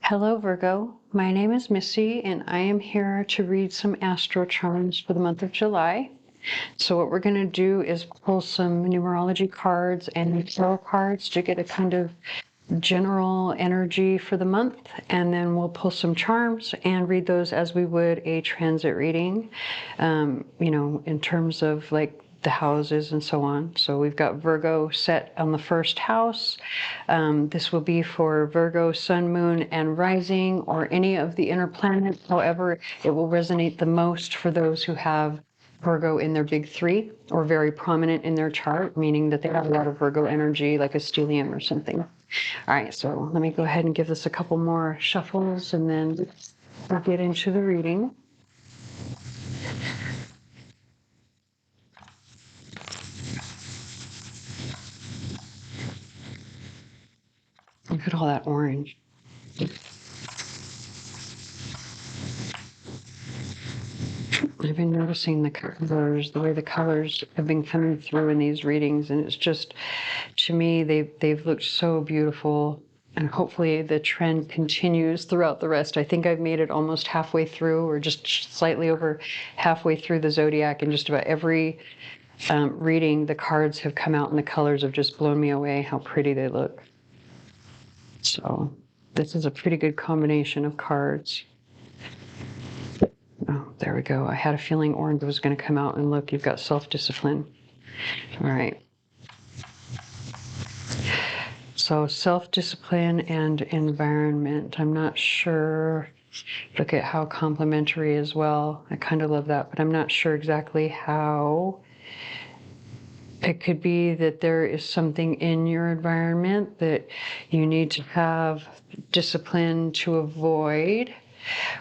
Hello Virgo, my name is Missy and I am here to read some astro charms for the month of July. So what we're going to do is pull some numerology cards and tarot cards to get a kind of general energy for the month, and then we'll pull some charms and read those as we would a transit reading, in terms of like the houses and so on. So we've got Virgo set on the first house. This will be for Virgo, Sun, Moon, and Rising, or any of the inner planets. However, it will resonate the most for those who have Virgo in their big three or very prominent in their chart, meaning that they have a lot of Virgo energy, like a stellium or something. All right, so let me go ahead and give this a couple more shuffles and then we'll get into the reading. Look at all that orange. I've been noticing the colors, the way the colors have been coming through in these readings, and it's just, to me, they've looked so beautiful, and hopefully the trend continues throughout the rest. I think I've made it almost halfway through, or just slightly over halfway through the zodiac, and just about every reading, the cards have come out and the colors have just blown me away, how pretty they look. So this is a pretty good combination of cards. Oh, there we go. I had a feeling orange was going to come out, and look, you've got self-discipline. All right. So self-discipline and environment. I'm not sure. Look at how complementary as well. I kind of love that, but I'm not sure exactly how. It could be that there is something in your environment that you need to have discipline to avoid.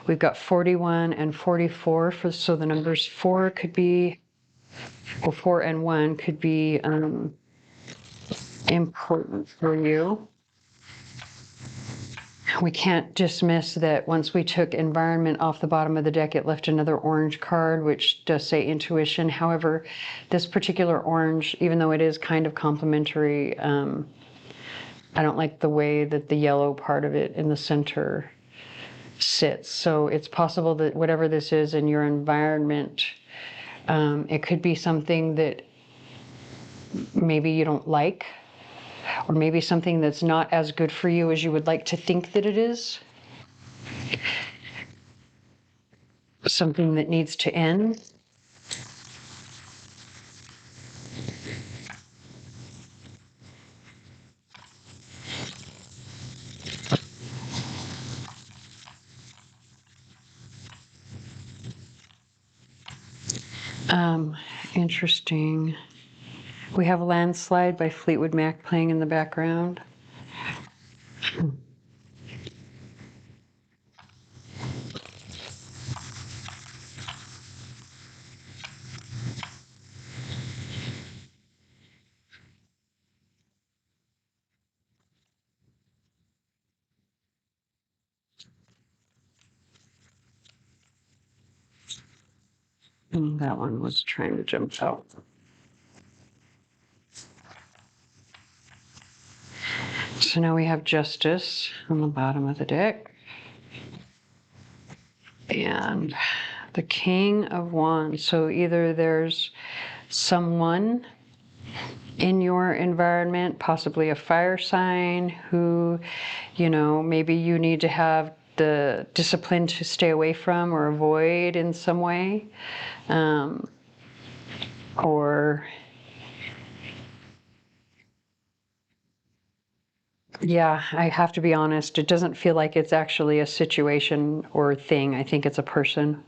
We've got 41 and 44, so the numbers 4 could be, or 4 and 1 could be important for you. We can't dismiss that once we took environment off the bottom of the deck, it left another orange card, which does say intuition. However, this particular orange, even though it is kind of complementary, I don't like the way that the yellow part of it in the center sits. So it's possible that whatever this is in your environment, it could be something that maybe you don't like, or maybe something that's not as good for you as you would like to think that it is. Something that needs to end. Interesting. We have Landslide by Fleetwood Mac playing in the background. And that one was trying to jump out. So now we have Justice on the bottom of the deck. And the King of Wands. So either there's someone in your environment, possibly a fire sign, who, maybe you need to have the discipline to stay away from or avoid in some way. Yeah, I have to be honest, it doesn't feel like it's actually a situation or thing. I think it's a person.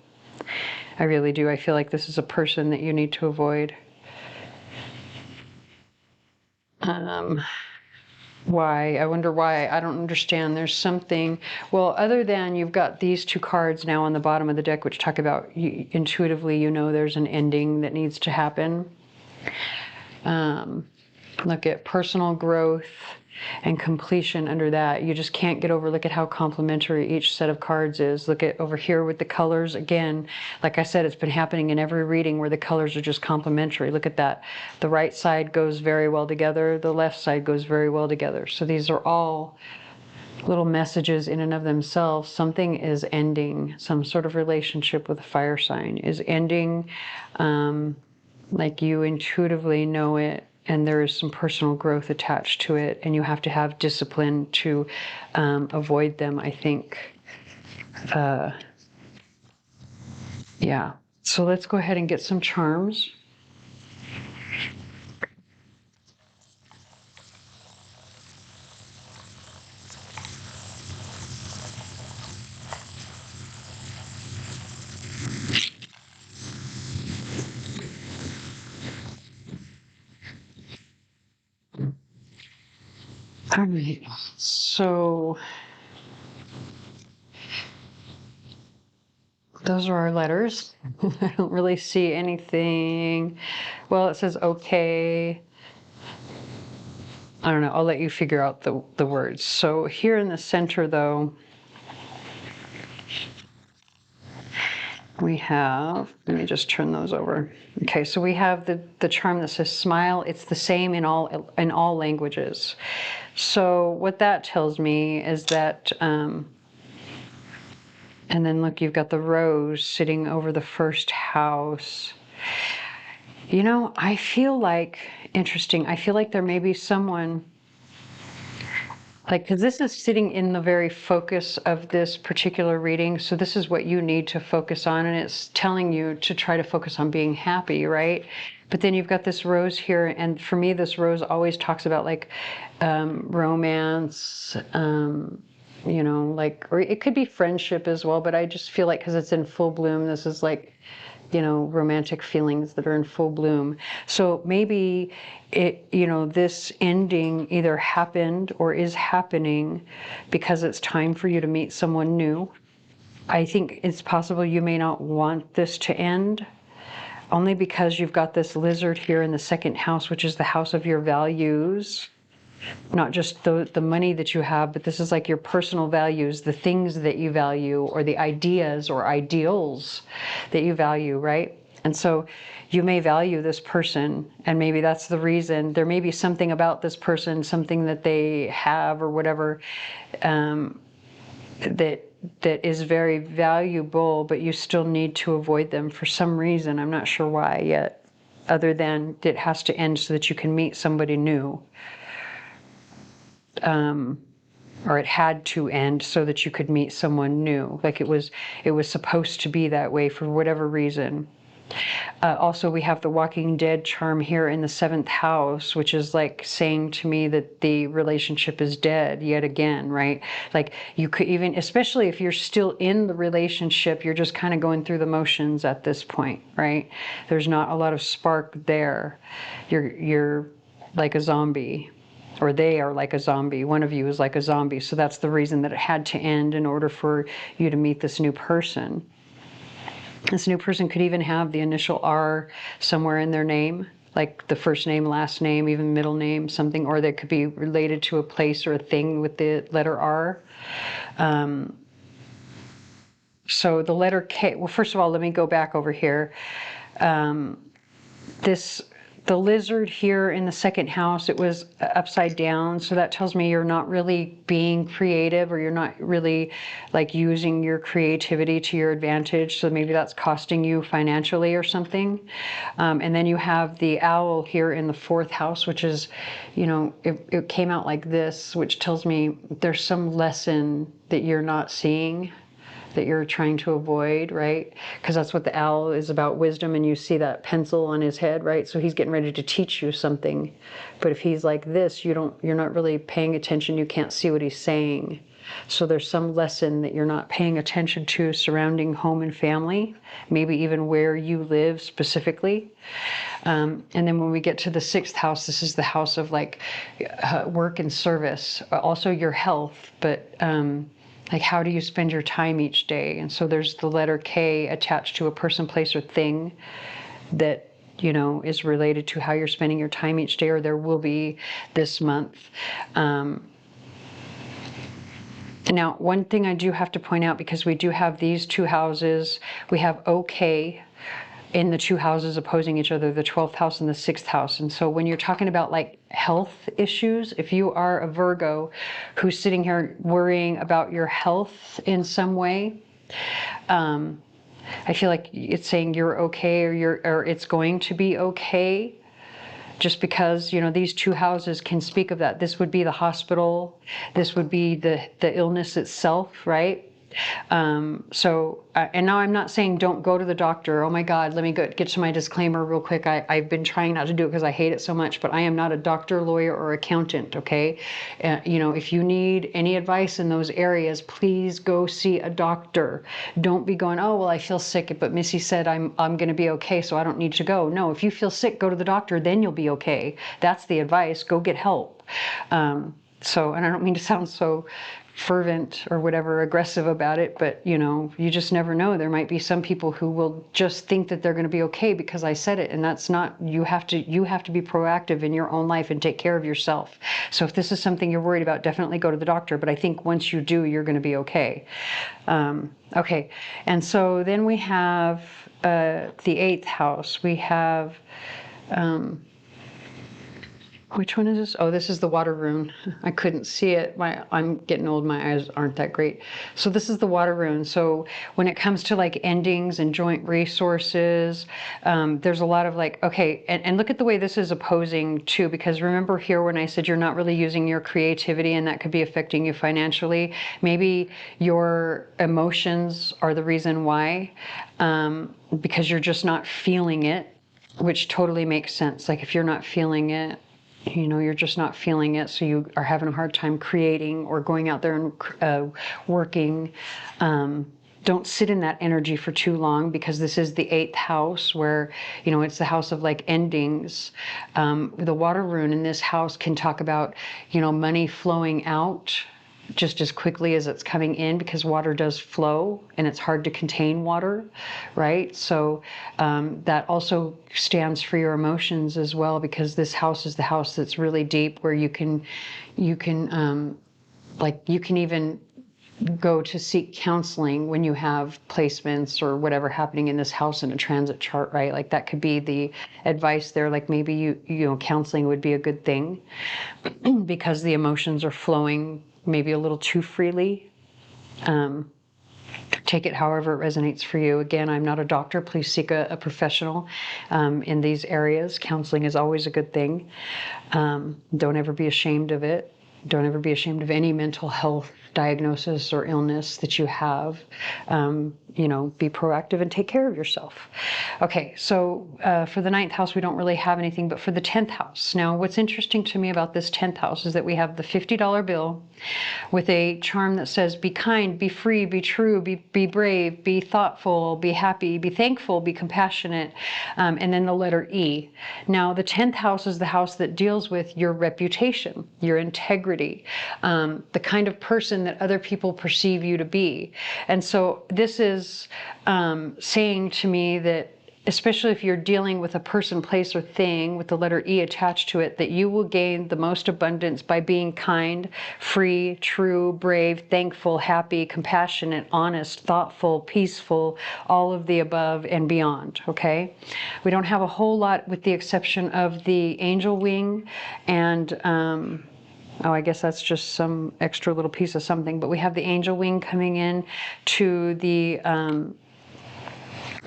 I really do. I feel like this is a person that you need to avoid. Why? I wonder why. I don't understand. There's something, well, other than you've got these two cards now on the bottom of the deck, which talk about intuitively, there's an ending that needs to happen. Look at personal growth and completion under that. You just can't get over, look at how complementary each set of cards is. Look at over here with the colors. Again, like I said, it's been happening in every reading where the colors are just complementary. Look at that. The right side goes very well together. The left side goes very well together. So these are all little messages in and of themselves. Something is ending. Some sort of relationship with a fire sign is ending. Like you intuitively know it. And there is some personal growth attached to it, and you have to have discipline to avoid them, I think. Yeah. So let's go ahead and get some charms. All right. So those are our letters. I don't really see anything. Well, it says okay. I don't know. I'll let you figure out the words. So here in the center, though, we have, let me just turn those over. Okay, so we have the charm that says smile. It's the same in all languages. So what that tells me is that, and then look, you've got the rose sitting over the first house. You know, I feel like, interesting, I feel like there may be someone, like, because this is sitting in the very focus of this particular reading. So this is what you need to focus on. And it's telling you to try to focus on being happy, right? But then you've got this rose here. And for me, this rose always talks about like romance, you know, like, or it could be friendship as well. But I just feel like because it's in full bloom, this is like, you know, romantic feelings that are in full bloom. So maybe it, you know, this ending either happened or is happening because it's time for you to meet someone new. I think it's possible you may not want this to end, only because you've got this lizard here in the second house, which is the house of your values. Not just the money that you have, but this is like your personal values, the things that you value, or the ideas or ideals that you value, right? And so you may value this person, and maybe that's the reason. There may be something about this person, something that they have or whatever, that is very valuable, but you still need to avoid them for some reason. I'm not sure why yet, other than it has to end so that you can meet somebody new. Or it had to end so that you could meet someone new. Like it was supposed to be that way for whatever reason. Also, we have the Walking Dead charm here in the 7th house, which is like saying to me that the relationship is dead yet again, right? Like you could even, especially if you're still in the relationship, you're just kind of going through the motions at this point, right? There's not a lot of spark there. You're like a zombie. Or they are like a zombie. One of you is like a zombie. So that's the reason that it had to end in order for you to meet this new person. This new person could even have the initial R somewhere in their name, like the first name, last name, even middle name, something, or they could be related to a place or a thing with the letter R. So the letter K, well, first of all, let me go back over here. The lizard here in the 2nd house, it was upside down. So that tells me you're not really being creative, or you're not really like using your creativity to your advantage. So maybe that's costing you financially or something. And then you have the owl here in the 4th house, which is, you know, it came out like this, which tells me there's some lesson that you're not seeing, that you're trying to avoid, right? Because that's what the owl is about, wisdom, and you see that pencil on his head, right? So he's getting ready to teach you something. But if he's like this, you're not really paying attention, you can't see what he's saying. So there's some lesson that you're not paying attention to surrounding home and family, maybe even where you live specifically. And then when we get to the 6th house, this is the house of like work and service, also your health, but like how do you spend your time each day? And so there's the letter K attached to a person, place, or thing that you know, is related to how you're spending your time each day, or there will be this month. Now, one thing I do have to point out, because we do have these two houses, we have okay in the two houses opposing each other, the 12th house and the 6th house. And so when you're talking about like health issues, if you are a Virgo who's sitting here worrying about your health in some way, I feel like it's saying you're okay, or it's going to be okay. Just because, you know, these two houses can speak of that. This would be the hospital. This would be the illness itself, right? And now I'm not saying don't go to the doctor. Oh my God, let me get to my disclaimer real quick. I've been trying not to do it because I hate it so much, but I am not a doctor, lawyer, or accountant, okay? You know, if you need any advice in those areas, please go see a doctor. Don't be going, oh, well, I feel sick, but Missy said I'm going to be okay, so I don't need to go. No, if you feel sick, go to the doctor, then you'll be okay. That's the advice. Go get help. And I don't mean to sound so fervent or whatever, aggressive about it, but you know, you just never know. There might be some people who will just think that they're going to be okay because I said it, and that's not. You have to be proactive in your own life and take care of yourself. So if this is something you're worried about, definitely go to the doctor, but I think once you do, you're going to be okay. Okay, and so then we have the 8th house. We have which one is this? Oh, this is the water rune. I couldn't see it. I'm getting old. My eyes aren't that great. So this is the water rune. So when it comes to like endings and joint resources, there's a lot of like, okay, and look at the way this is opposing too, because remember here when I said you're not really using your creativity and that could be affecting you financially. Maybe your emotions are the reason why, because you're just not feeling it, which totally makes sense. Like if you're not feeling it, you know, you're just not feeling it, so you are having a hard time creating or going out there and working. Don't sit in that energy for too long, because this is the 8th house where, you know, it's the house of like endings. The water rune in this house can talk about, you know, money flowing out just as quickly as it's coming in, because water does flow and it's hard to contain water, right? So that also stands for your emotions as well, because this house is the house that's really deep, where you can even go to seek counseling when you have placements or whatever happening in this house in a transit chart, right? Like that could be the advice there. Like maybe you know, counseling would be a good thing because the emotions are flowing maybe a little too freely. Take it however it resonates for you. Again, I'm not a doctor. Please seek a professional in these areas. Counseling is always a good thing. Don't ever be ashamed of it. Don't ever be ashamed of any mental health diagnosis or illness that you have. You know, be proactive and take care of yourself. Okay, so for the 9th house, we don't really have anything, but for the 10th house. Now, what's interesting to me about this 10th house is that we have the $50 bill with a charm that says, be kind, be free, be true, be brave, be thoughtful, be happy, be thankful, be compassionate, and then the letter E. Now, the 10th house is the house that deals with your reputation, your integrity, the kind of person that other people perceive you to be. And so this is saying to me that, especially if you're dealing with a person, place, or thing with the letter E attached to it, that you will gain the most abundance by being kind, free, true, brave, thankful, happy, compassionate, honest, thoughtful, peaceful, all of the above and beyond, okay? We don't have a whole lot with the exception of the angel wing and oh, I guess that's just some extra little piece of something, but we have the angel wing coming in to the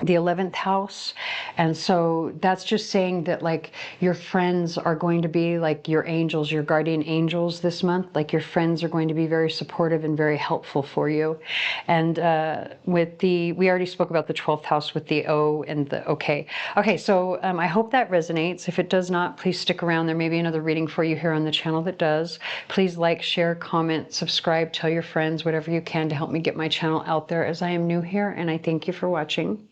11th house. And so that's just saying that like your friends are going to be like your angels, your guardian angels this month. Like your friends are going to be very supportive and very helpful for you. And we already spoke about the 12th house with the O and the okay. Okay, so I hope that resonates. If it does not, please stick around. There may be another reading for you here on the channel that does. Please like, share, comment, subscribe, tell your friends, whatever you can to help me get my channel out there, as I am new here, and I thank you for watching.